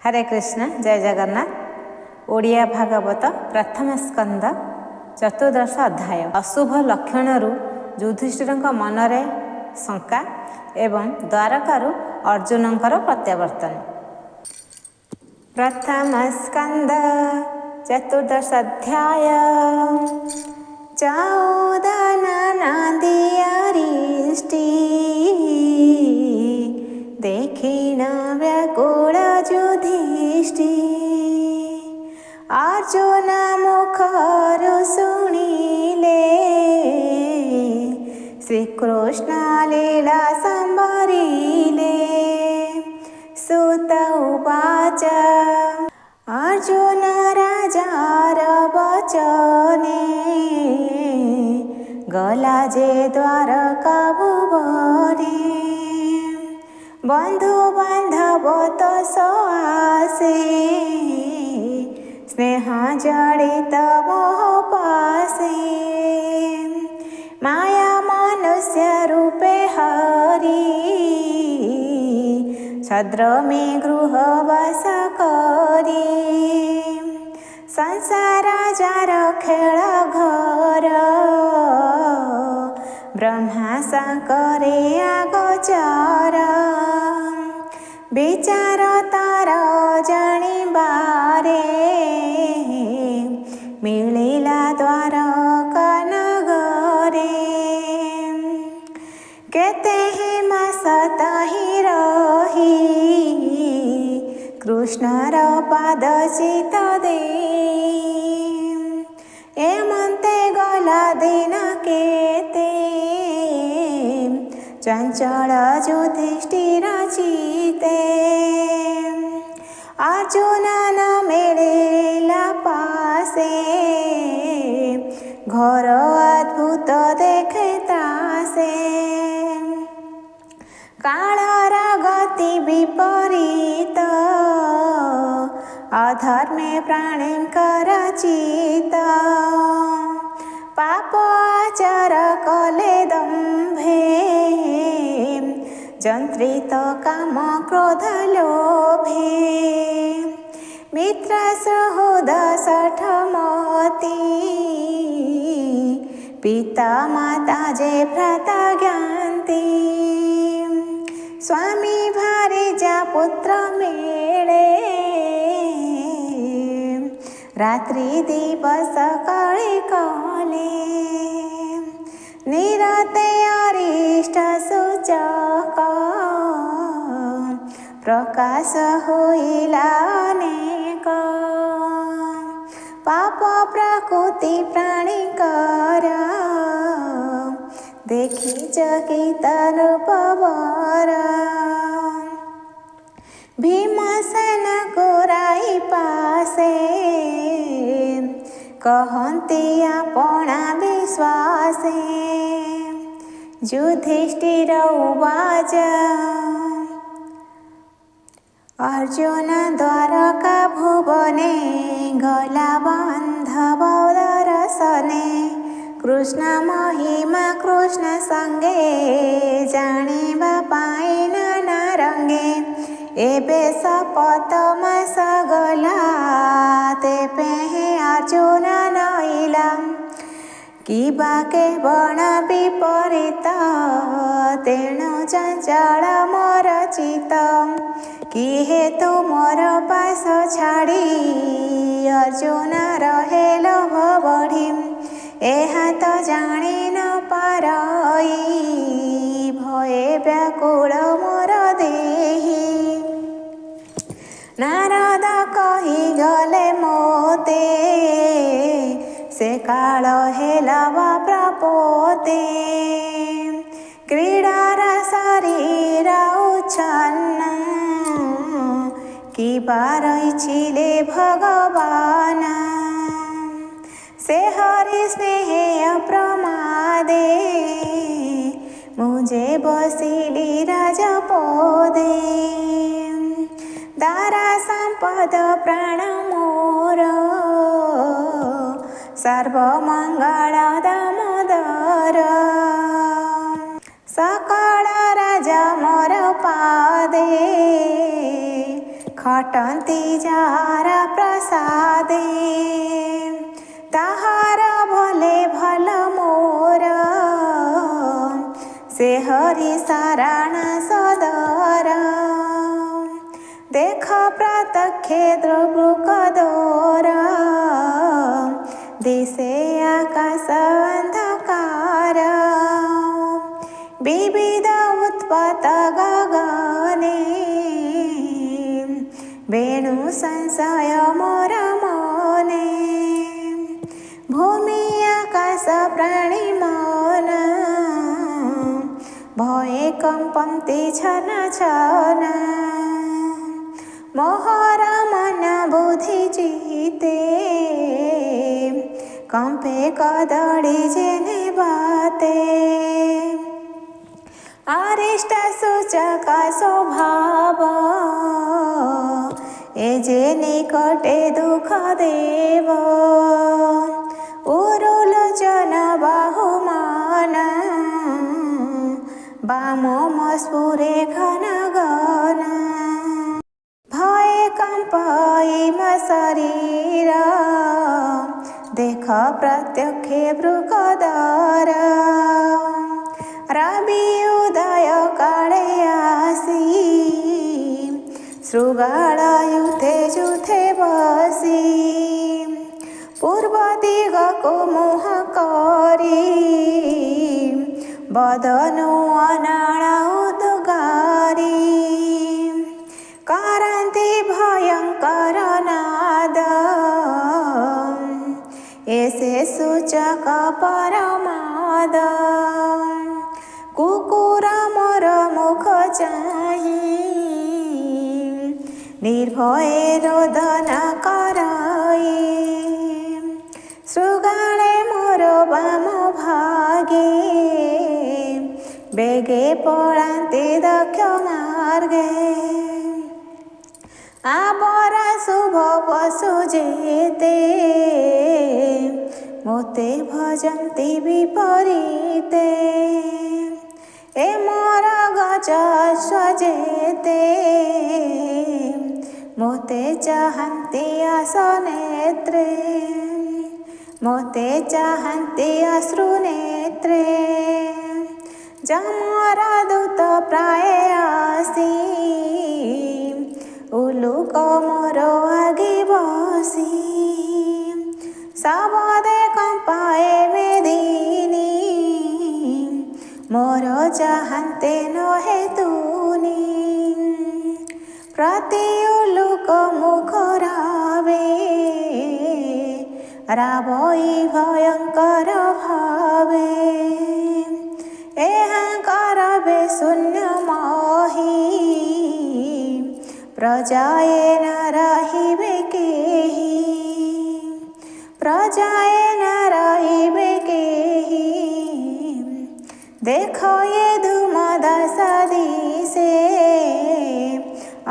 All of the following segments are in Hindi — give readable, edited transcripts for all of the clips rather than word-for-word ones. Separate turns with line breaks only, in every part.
हरे कृष्ण जय जगन्नाथ। ओडिया भागवत प्रथम स्कंद चतुर्दश अध्याय। अशुभ लक्षणरू युधिष्ठिर मनरे शंका एवं द्वारकारु अर्जुनंकर प्रत्यावर्तन। प्रथम स्कंद चतुर्दश अध्याय। चौदनादियारिष्टि देखिन व्याकुल युधिष्ठि अर्जुन मुखरु शुणिले श्रीकृष्ण लीला संबरिले। सुत उवाच अर्जुन राजार वचने गला जे द्वारका भुवने। बंधु बांधव तो आसे स्नेह जड़ित मोह पासे। माया मनुष्य रूपे हरि छद्र में गृह वास करी। संसार जार खेल घर ब्रह्मा शंकरे अगोचर। विचार तार जानिबारे मिलिला द्वारका नगरे। केते ही मास ताहि रही कृष्णर पाद चित दे। एमंते गला दिन केते चंचल युधिष्ठिर चिते। अर्जुन न मिलिला पासे घोर अद्भुत देखे तासे। कालर गति विपरीत अधर्मे प्राणींकर चित। पाप आचार कले दंभे जंत्रित काम क्रोध लोभे। मित्र सुहृद सठमती पिता माता जे भ्राता ज्ञान्ति। स्वामी भार्या पुत्र मेळे रात्रि दिवस कळे कले। निरते अरिष्ट सूचक प्रकाश होइला अनेक। पाप प्रकृति प्राणीकर देखि चकित रूपवर। भीमसेन गोराई पासे कहन्ति आपणा विश्वासे। युधिष्ठिर उवाच अर्जुन द्वारका भुवने गला बांधव दर्शने। कृष्ण महिमा कृष्ण संगे जानिबा पाई नाना रंगे। एबे शपथ मास गला तेपे अर्जुन नइला। किबा के बण विपरीत तेणु चंचल मोर चित। कि हेतु मोर पास छाड़ी अर्जुन रहे लोभ बढ़ी। एहा तो जानी न पारई भये व्याकुल मोर देही। नारद कही गले मोते से काल हेलव प्रपोते। क्रीडार शरीर उच्छन्न कि बारैछिले भगवान। से हरि स्नेह प्रमादे मुझे बसिली राजपदे। दारा संपद प्राण मोर सर्वमंगल दामोदर। सकल राजा मोर पादे खटन्ति जार प्रसादे ताहार भले भल मोर से हरि सारण सदर देख प्रत्यक्षे द्रुबुकदोर दिशे आकाश अंधकार विविध उत्पत गगने वेणु संशय मोर मने भूमि आकाश प्राणी मन भये कंपन्ति छन छन मोहर मन बुद्धि चिते कंपे कदड़ी जेने बाते अरिष्ट सूचक स्वभाव ए जे निकटे दुख देव उरुलोचन बाहुमान बामोम स्फुरे घन गन भय कंपयिम शरीर देख प्रत्यक्षे वृकदर रवि उदय काले आसी शृगाल युथे जुथे बसी पूर्व दिग को मुह करी बदनु अनाळ उद्गारी करन्ति भयंकर नाद ऐसे सूचक परमाद कुकुर मोर मुख चाही निर्भय रोदन कराई शृगाले मोर बाम भागे बेगे पळान्ति दक्ष मार्गे आबर शुभ पशु जेते मोते भजन्ति विपरीते ए मोर गज स्वजेते मोते चाहन्ति आसनेत्रे मोते चाहन्ति अश्रुनेत्रे जमर दूत प्राय आसी उलुक मोर आगे बसी सबदे कंपाए मेदिनी मोर चाहन्ते नहे तुनी प्रति उलुक मुख रावे रावई भयंकर भावे करबे शून्य मही प्रजाए न रहिबे केही प्रजाए न रहिबे केही देखो ये धूम दशा दिशे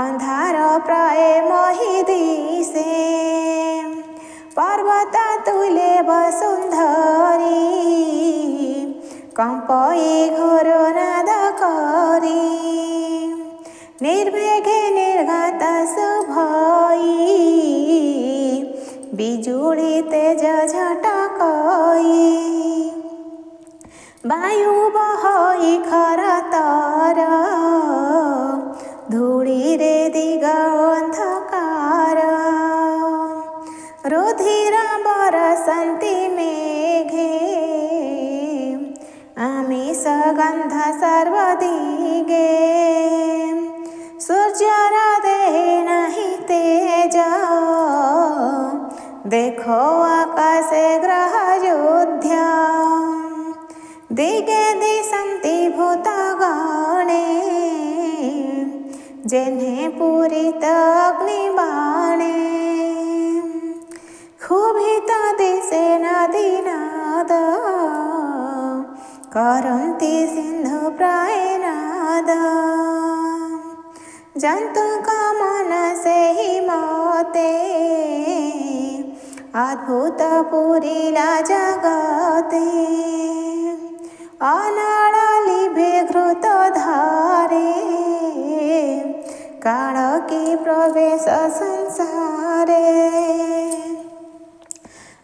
अंधार प्राय मही दिशे पर्वत तुले वसुंधरी कंपई घोर नाद करी निर्वेगे निर्घात शुभई बिजुली तेज झटकई वायु बहई खरतर धूली रे दिग अंधकार रुधिर बरसन्ति मेघे आमिष गंध सर्वदिगे सूर्यर देहे नहीं तेज देखो आकाशे ग्रह युध्य दिगे दिशन्ति भूतगणे जेन्हे पूरित अग्निबाणे क्षुभित दिशे नदीनाद करन्ति सिन्धु प्रायनाद जन्तुक मनसे हि मते अद्भुत पुरीला जगते अनळलिभे घृत धारे काल की प्रवेश संसारे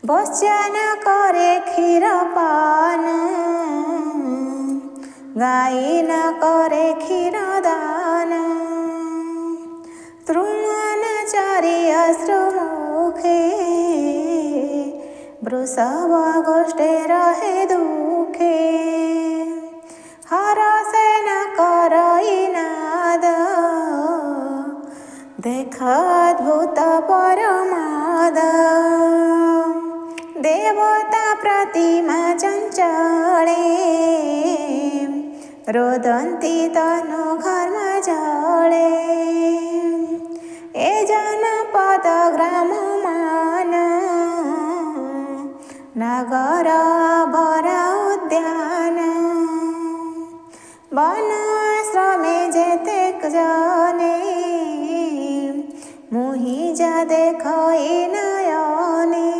बच्चन करे क्षीर पान गाई न करे क्षीर दान तृणन चारि अश्रु मुखे वृषभ गोष्ठे रहे दुखे हरसे न करई नाद देख अद्भुत परमाद देवता प्रतिमा चंचले रोदंती तनु घर्म जले ए जनपद ग्राम मान नगर भरा उद्यान वन आश्रमे जेतेक जने मुहि जा देखई नयने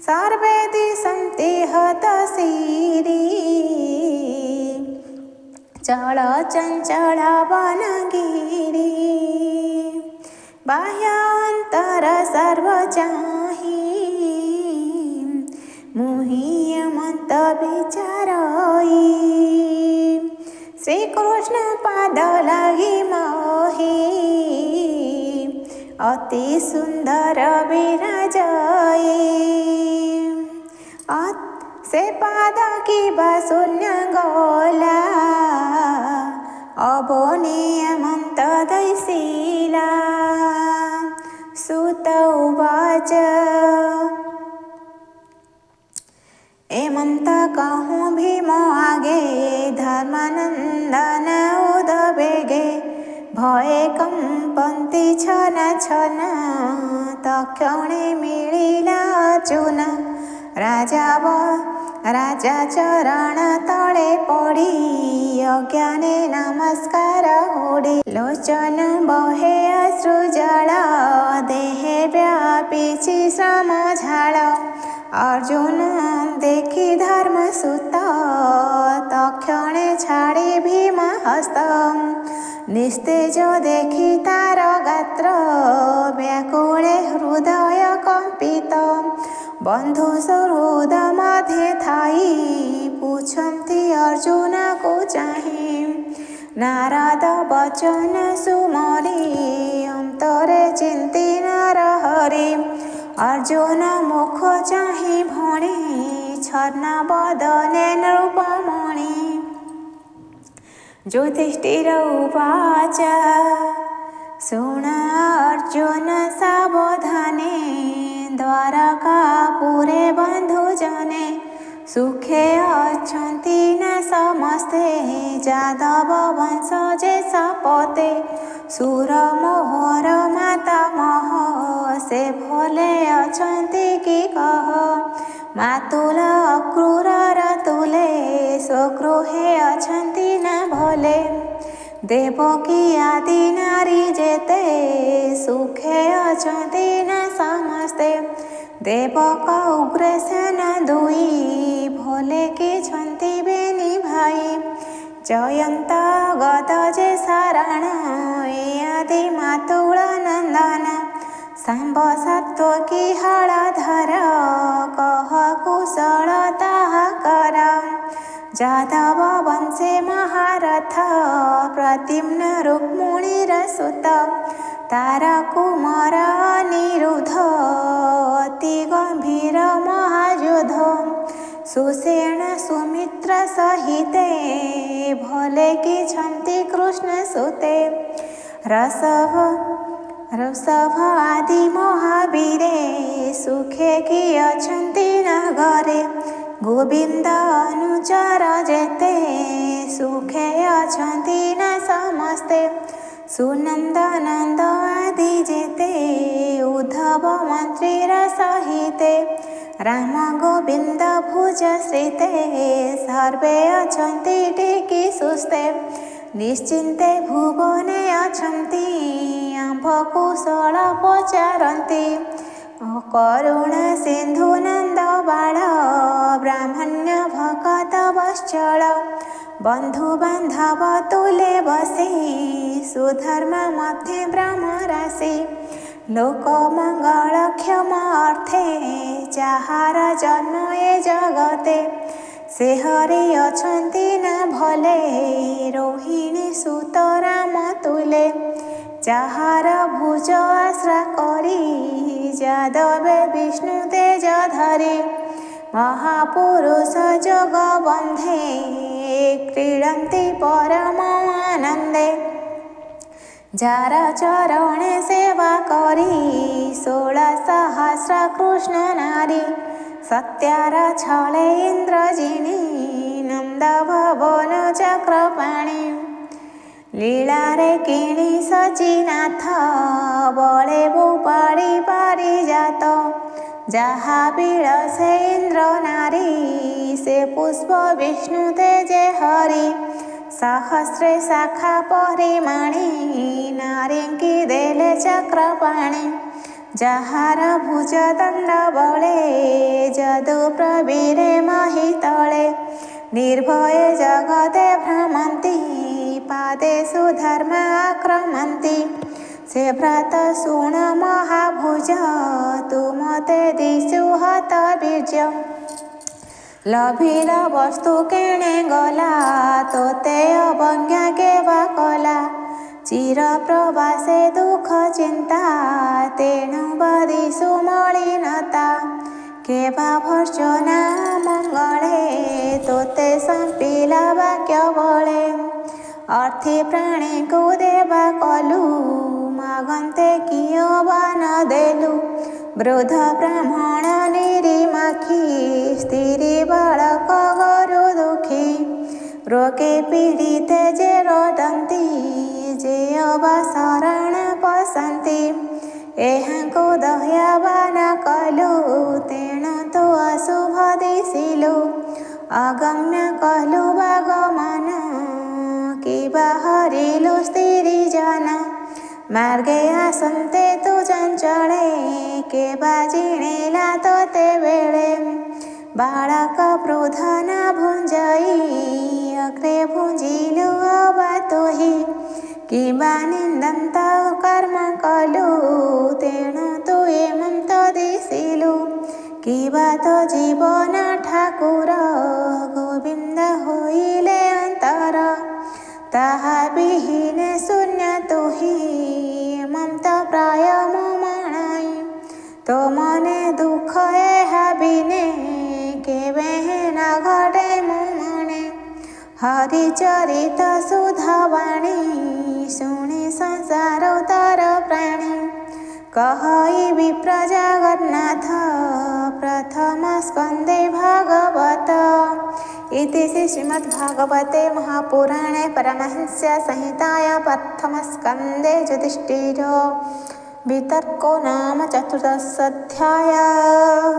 सर्वे दिशन्ति हतशिरी चल चंचल वनगिरी बाह्य अंतर सर्व चाही मुह्यमंत विचारई श्री कृष्ण पाद लगी मोही अति सुंदर विराजई से पाद की शून्य गोला अबोनियमंत दैशीला सुत उवाच एमंत कहूँ भीमो आगे धर्मानंदन उदवेगे भये कंपन्ति छन छन तक्षणे मिलिला अर्जुन राजा चरण तले पड़ी अज्ञाने नमस्कार होड़ी लोचन बहे अश्रुजल देहे व्यापीछि श्रम झाल अर्जुन देखी धर्मसुत तक्षणे छाड़ी भीम हस्त निस्तेज देखी तार गात्र व्याकुले हृदय कंपित बंधु सुहृद मध्य थाई पूछन्ति अर्जुन को चाहे नारद बचन सुमरी अंतरे चिंती नरहरि अर्जुन मुख चाहि भणे छर्ण बदने नृपमणि युधिष्ठिर उवाच शुण अर्जुन सावधाने द्वारकापुरे बंधुजने सुखे अछन्ति न समस्ते जादव वंश जे सपते सुर मोहर मातामह से भले अछन्ति कि कह मातुल अक्रूर रतुले स्वगृहे अछन्ति न भले देवकी आदि नारी जेते सुखे अछन्ति न समस्ते देवक उग्रसेन दुई भले कि छन्ति बेनी भाई जयंत गद जे शरण आदि मातुल नंदन सांब सात्वकी हळधर कह कुशल ताहा कर जादव वंशे महारथ प्रद्युम्न रुक्मिणीर सुत तार कुमार अनिरुद्ध अति गंभीर महायुध सुषेण सुमित्र सहिते भले कि छन्ति कृष्ण सुते ऋषभ आदि महावीरे सुखे कि अछन्ति नगरे गोविंद अनुचर जेते सुखे अछन्ति न समस्ते सुनंद नंद आदि जेते उद्धव मंत्रीर सहिते राम गोविंद भुज श्रीते सर्वे अछन्ति टिकी सुस्ते निश्चिन्ते भुवने अछन्ति आम्भ कुशल पचारन्ति करुण सिंधु नंद बाळ ब्राह्मण्य भगत वत्सल बंधु बांधव तुले बसे सुधर्म मध्य ब्रह्म राशि लोक मंगल क्षम अर्थे जाहार जन्म ए जगते से हरि अछंती न भले रोहिणी सुत राम तुले जाहार भुज आश्रा करी जादवे विष्णु तेज धरी महापुरुष जोग बंधे क्रीडन्ति परम आनंदे जार चरणे सेवा करी 16 सहस्र कृष्ण नारी सत्यार छले इंद्रजिनी नंद भवन चक्रपाणी लीला रे किणी सचिनाथ बले भूपाड़ी पारिजात जहा बिलसे इंद्र नारी से पुष्प विष्णु तेजे हरि सहस्रे शाखा परिमाणी नारिंकी देले चक्रपाणी जहार भुज दंड बले जदु प्रवीरे मही तले निर्भय जगते भ्रमंती पादेषु धर्म आक्रमन्ति से भ्रात शुण महाभुज तुमते दिशु हत बीज लभिल वस्तु केणे गला तोते अवज्ञा केवा कला चिर प्रवासे दुख चिंता तेणु बदिषु मलिनता केवा भर्जना मंगले तोते संपिला वाक्य बले अर्थी प्राणी को देवा कलु मागंते कियो बान देलु वृद्ध ब्राह्मण निरीमाखी स्त्री बालक गरु दुखी रोगे पीड़िते जे रोदंती जे अबा शरण पसंती एहांको दयावान कलु तेणु तो अशुभ दिशिलु अगम्य कलु बागमन कि बाहरिलु स्त्री जन मार्गे आसन्ते तु चंचले के बाजिणेला तोते बेले बालक प्रोधन भुंजई अग्रे भुंजिलु अबा तोहि किबा निंदंत कर्म कलु तेणु तु एमंत दिशिलु किबा तो जीवन ठाकुर गोविंद होइले अंतर ताहा विहीने शून्य तुहि ममत प्राय ममणाई तो मने दुख एहा बिने केवे न घटे मुमणे हरिचरित सुधवाणी शुणी संसार उतर प्राणी कहई विप्र जगन्नाथ प्रथम स्कंदे भागवत इति श्री श्रीमद्भागवते महापुराणे परमहंस्य संहिताया प्रथमस्कन्धे युधिष्ठिरो वितर्को नाम 14 अध्यायः।